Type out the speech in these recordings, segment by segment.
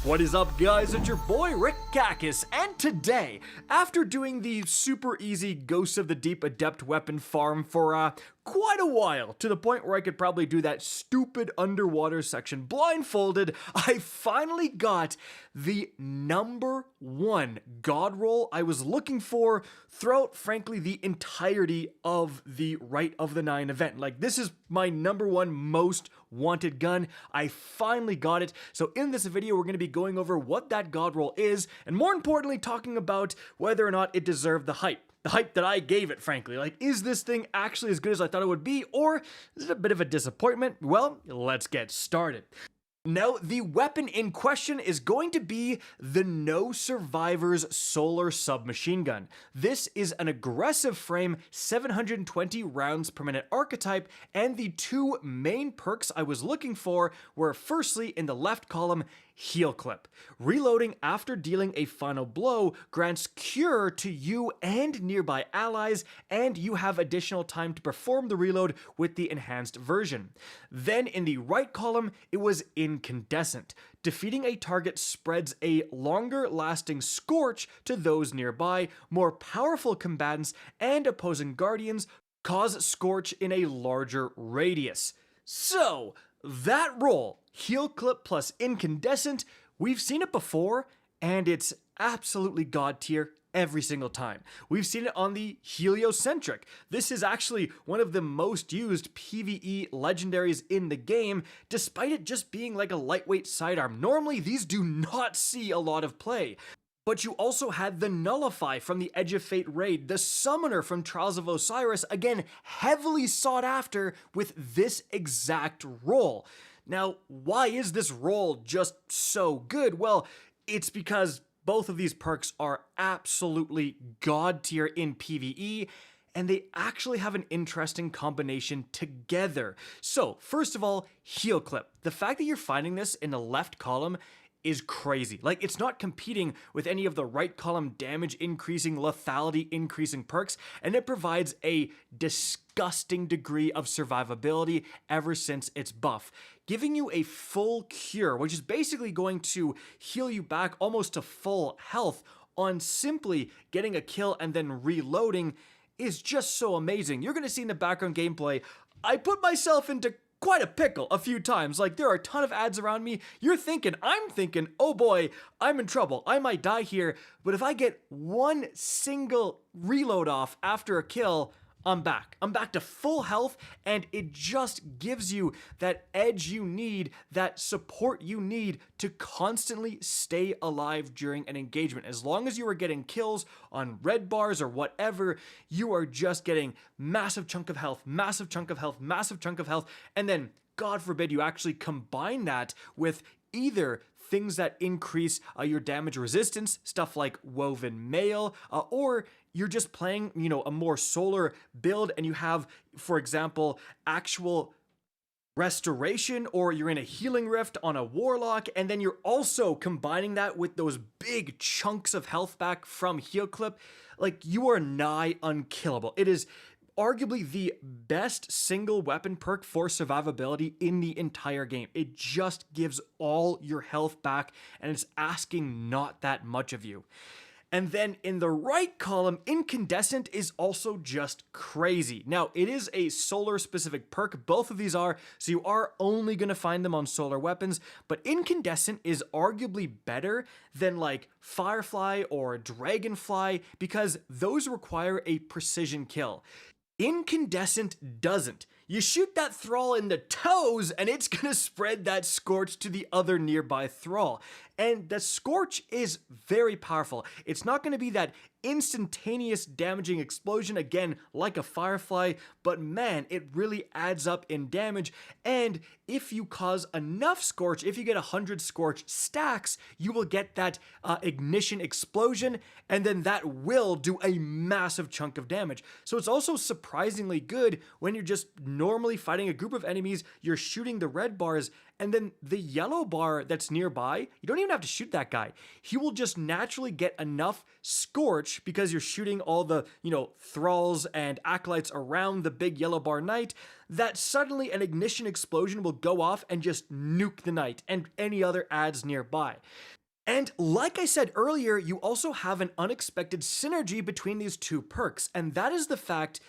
What is up, guys? It's your boy Rick Kakis, and today, after doing the super easy Ghosts of the Deep Adept weapon farm for quite a while, to the point where I could probably do that stupid underwater section blindfolded, I finally got the #1 God Roll I was looking for throughout, frankly, the entirety of the Rite of the Nine event. Like, this is my #1 most wanted gun. I finally got it. So in this video, we're going to be going over what that God Roll is, and more importantly, talking about whether or not it deserved the hype. The hype that I gave it, frankly. Like, is this thing actually as good as I thought it would be, or is it a bit of a disappointment? Well, let's get started. Now, the weapon in question is going to be the No Survivors Solar Submachine Gun. This is an aggressive frame, 720 rounds per minute archetype, and the two main perks I was looking for were, firstly, in the left column, Heal Clip. Reloading after dealing a final blow grants cure to you and nearby allies, and you have additional time to perform the reload with the enhanced version. Then in the right column, it was Incandescent. Defeating a target spreads a longer lasting scorch to those nearby. More powerful combatants and opposing guardians cause scorch in a larger radius. So, that roll, Heal Clip plus Incandescent, we've seen it before, and it's absolutely god tier every single time. We've seen it on the Heliocentric. This is actually one of the most used PvE legendaries in the game, despite it just being like a lightweight sidearm. Normally, these do not see a lot of play. But you also had the Nullify from the Edge of Fate raid, the Summoner from Trials of Osiris, again, heavily sought after with this exact roll. Now, why is this roll just so good? Well, it's because both of these perks are absolutely god tier in PvE, and they actually have an interesting combination together. So, first of all, Heal Clip. The fact that you're finding this in the left column is crazy. Like, it's not competing with any of the right column damage increasing, lethality increasing perks, and it provides a disgusting degree of survivability ever since its buff. Giving you a full cure, which is basically going to heal you back almost to full health on simply getting a kill and then reloading, is just so amazing. You're going to see in the background gameplay, I put myself into quite a pickle a few times. Like, there are a ton of ads around me. I'm thinking, oh boy, I'm in trouble. I might die here. But if I get one single reload off after a kill, I'm back. I'm back to full health, and it just gives you that edge you need, that support you need to constantly stay alive during an engagement. As long as you are getting kills on red bars or whatever, you are just getting massive chunk of health, massive chunk of health, massive chunk of health, and then, God forbid, you actually combine that with either things that increase your damage resistance, stuff like Woven Mail, or you're just playing, a more solar build and you have, for example, actual restoration, or you're in a healing rift on a warlock, and then you're also combining that with those big chunks of health back from Heal Clip. Like, you are nigh unkillable. It is arguably the best single weapon perk for survivability in the entire game. It just gives all your health back, and it's asking not that much of you. And then in the right column, Incandescent is also just crazy. Now, it is a solar specific perk. Both of these are, so you are only going to find them on solar weapons, but Incandescent is arguably better than like Firefly or Dragonfly because those require a precision kill. Incandescent doesn't. You shoot that thrall in the toes and it's gonna spread that scorch to the other nearby thrall. And the scorch is very powerful. It's not gonna be that instantaneous damaging explosion, again, like a Firefly, but man, it really adds up in damage. And if you cause enough scorch, if you get 100 scorch stacks, you will get that ignition explosion, and then that will do a massive chunk of damage. So it's also surprisingly good when you're just normally fighting a group of enemies, you're shooting the red bars, and then the yellow bar that's nearby, you don't even have to shoot that guy. He will just naturally get enough scorch because you're shooting all the, thralls and acolytes around the big yellow bar knight, that suddenly an ignition explosion will go off and just nuke the knight and any other adds nearby. And like I said earlier, you also have an unexpected synergy between these two perks, and that is the fact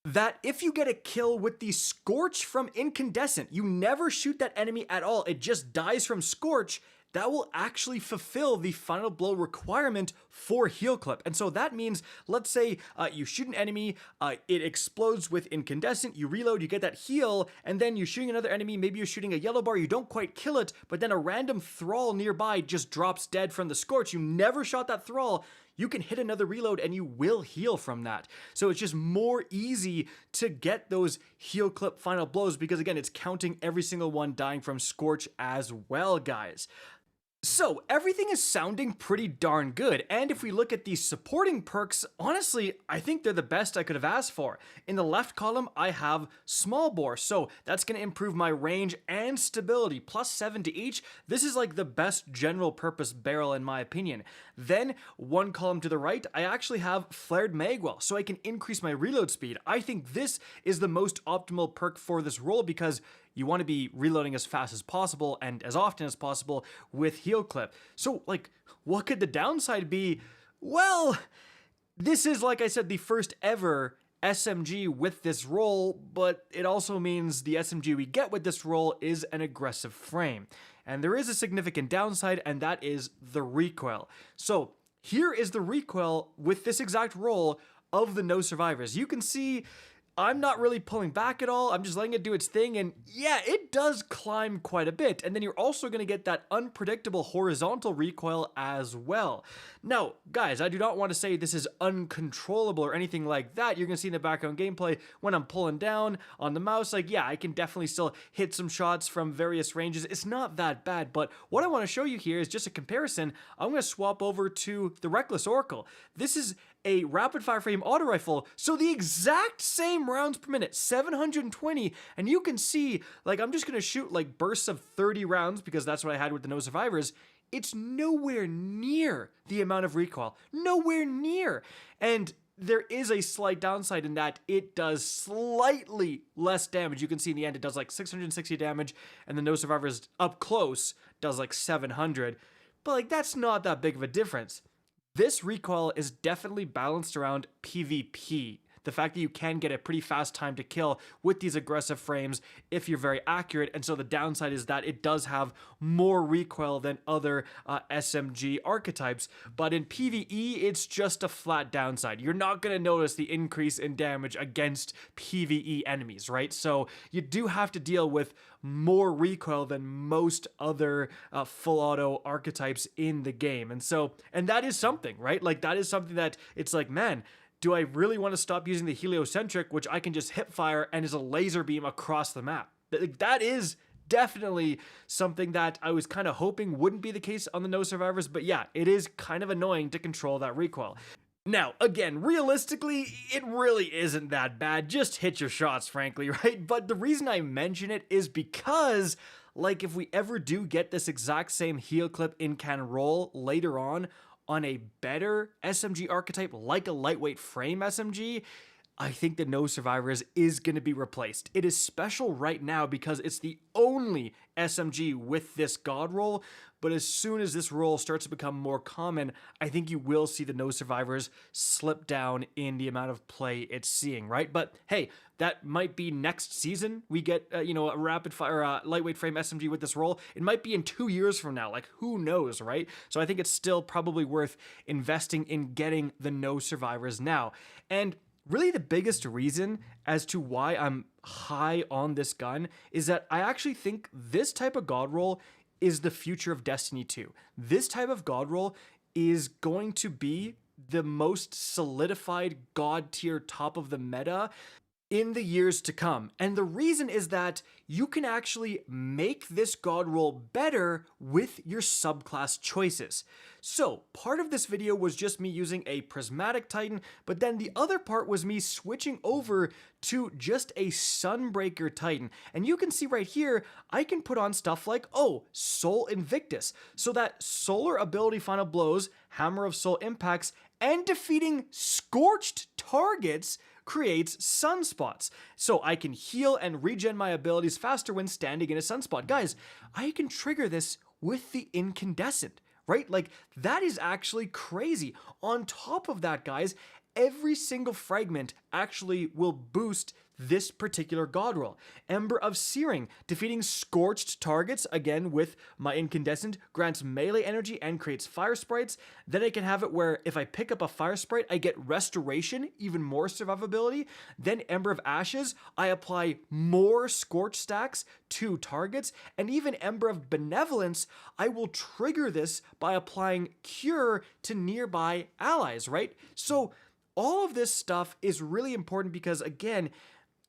that if you get a kill with the Scorch from Incandescent, you never shoot that enemy at all, it just dies from Scorch, that will actually fulfill the final blow requirement for heal clip. And so that means, let's say you shoot an enemy, it explodes with incandescent, you reload, you get that heal, and then you're shooting another enemy, maybe you're shooting a yellow bar, you don't quite kill it, but then a random thrall nearby just drops dead from the Scorch. You never shot that thrall. You can hit another reload and you will heal from that. So it's just more easy to get those heal clip final blows because again, it's counting every single one dying from Scorch as well, guys. So everything is sounding pretty darn good, and if we look at the supporting perks, honestly, I think they're the best I could have asked for. In the left column, I have small bore, so that's going to improve my range and stability, +7 to each. This is like the best general purpose barrel in my opinion. Then, one column to the right, I actually have flared magwell, so I can increase my reload speed. I think this is the most optimal perk for this role because you want to be reloading as fast as possible and as often as possible with heal clip. So, like, what could the downside be? Well, this is, like I said, the first ever SMG with this role, but it also means the SMG we get with this role is an aggressive frame. And there is a significant downside, and that is the recoil. So, here is the recoil with this exact role of the no survivors. You can see I'm not really pulling back at all, I'm just letting it do its thing, and yeah, it does climb quite a bit, and then you're also going to get that unpredictable horizontal recoil as well. Now, guys, I do not want to say this is uncontrollable or anything like that. You're going to see in the background gameplay when I'm pulling down on the mouse, like, yeah, I can definitely still hit some shots from various ranges. It's not that bad, but what I want to show you here is just a comparison. I'm going to swap over to the Reckless Oracle. This is a rapid fire frame auto rifle, so the exact same rounds per minute, 720, and you can see, like, I'm just gonna shoot like bursts of 30 rounds because that's what I had with the no survivors. It's nowhere near the amount of recoil, nowhere near. And there is a slight downside in that it does slightly less damage. You can see in the end it does like 660 damage, and the no survivors up close does like 700, but like that's not that big of a difference. This recoil is definitely balanced around PvP. The fact that you can get a pretty fast time to kill with these aggressive frames if you're very accurate, and so the downside is that it does have more recoil than other SMG archetypes, but in PvE, it's just a flat downside. You're not going to notice the increase in damage against PvE enemies, right? So you do have to deal with more recoil than most other full auto archetypes in the game, and that is something, right? Like, that is something that it's like, man, do I really want to stop using the heliocentric, which I can just hip fire and is a laser beam across the map? That is definitely something that I was kind of hoping wouldn't be the case on the no survivors, but yeah, it is kind of annoying to control that recoil. Now, again, realistically, it really isn't that bad. Just hit your shots, frankly, right? But the reason I mention it is because, like, if we ever do get this exact same heal clip in can roll later on a better SMG archetype like a lightweight frame SMG, I think the no survivors is going to be replaced. It is special right now because it's the only SMG with this God roll, but as soon as this role starts to become more common, I think you will see the no survivors slip down in the amount of play it's seeing, right? But hey, that might be next season we get, a rapid fire lightweight frame SMG with this role. It might be in 2 years from now, like who knows, right? So I think it's still probably worth investing in getting the no survivors now. And really the biggest reason as to why I'm high on this gun is that I actually think this type of God roll is the future of Destiny 2. This type of God roll is going to be the most solidified God tier top of the meta in the years to come. And the reason is that you can actually make this God roll better with your subclass choices. So part of this video was just me using a Prismatic Titan, but then the other part was me switching over to just a Sunbreaker Titan. And you can see right here, I can put on stuff like, Soul Invictus. So that solar ability final blows, Hammer of Soul impacts, and defeating scorched targets creates sunspots. So I can heal and regen my abilities faster when standing in a sunspot. Guys, I can trigger this with the incandescent, right? Like, that is actually crazy. On top of that, guys, every single fragment actually will boost this particular God Roll. Ember of Searing, defeating scorched targets, again with my incandescent, grants melee energy and creates fire sprites. Then I can have it where if I pick up a fire sprite, I get restoration, even more survivability. Then Ember of Ashes, I apply more scorch stacks to targets. And even Ember of Benevolence, I will trigger this by applying Cure to nearby allies, right? So all of this stuff is really important because, again,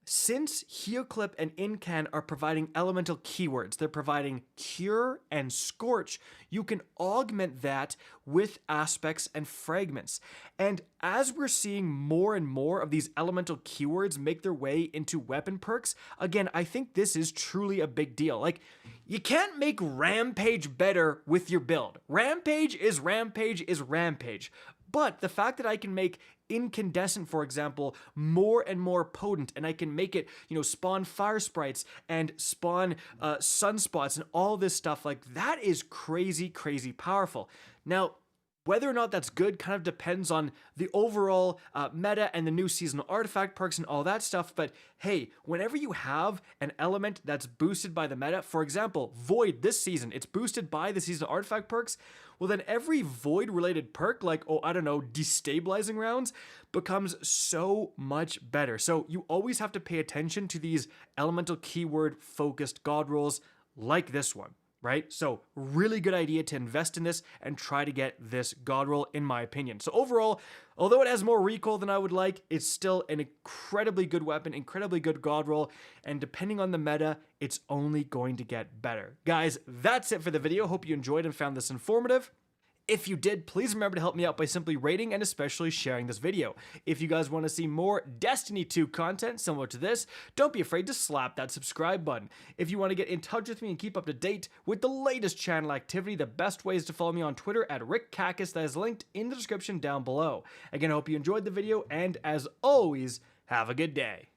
since Heoclip and Incan are providing elemental keywords, they're providing Cure and Scorch, you can augment that with aspects and fragments. And as we're seeing more and more of these elemental keywords make their way into weapon perks, again, I think this is truly a big deal. Like, you can't make Rampage better with your build. Rampage is Rampage is Rampage. But the fact that I can make Incandescent, for example, more and more potent, and I can make it, spawn fire sprites and spawn sunspots and all this stuff, like, that is crazy, crazy powerful. Now, whether or not that's good kind of depends on the overall meta and the new seasonal artifact perks and all that stuff, but hey, whenever you have an element that's boosted by the meta, for example, Void this season, it's boosted by the seasonal artifact perks, well then every Void related perk, like, destabilizing rounds, becomes so much better. So you always have to pay attention to these elemental keyword focused God Rolls like this one. Right? So really good idea to invest in this and try to get this God Roll, in my opinion. So overall, although it has more recoil than I would like, it's still an incredibly good weapon, incredibly good God Roll, and depending on the meta, it's only going to get better. Guys, that's it for the video. Hope you enjoyed and found this informative. If you did, please remember to help me out by simply rating and especially sharing this video. If you guys want to see more Destiny 2 content similar to this, don't be afraid to slap that subscribe button. If you want to get in touch with me and keep up to date with the latest channel activity, the best way is to follow me on Twitter at RickCacus, that is linked in the description down below. Again, I hope you enjoyed the video, and as always, have a good day.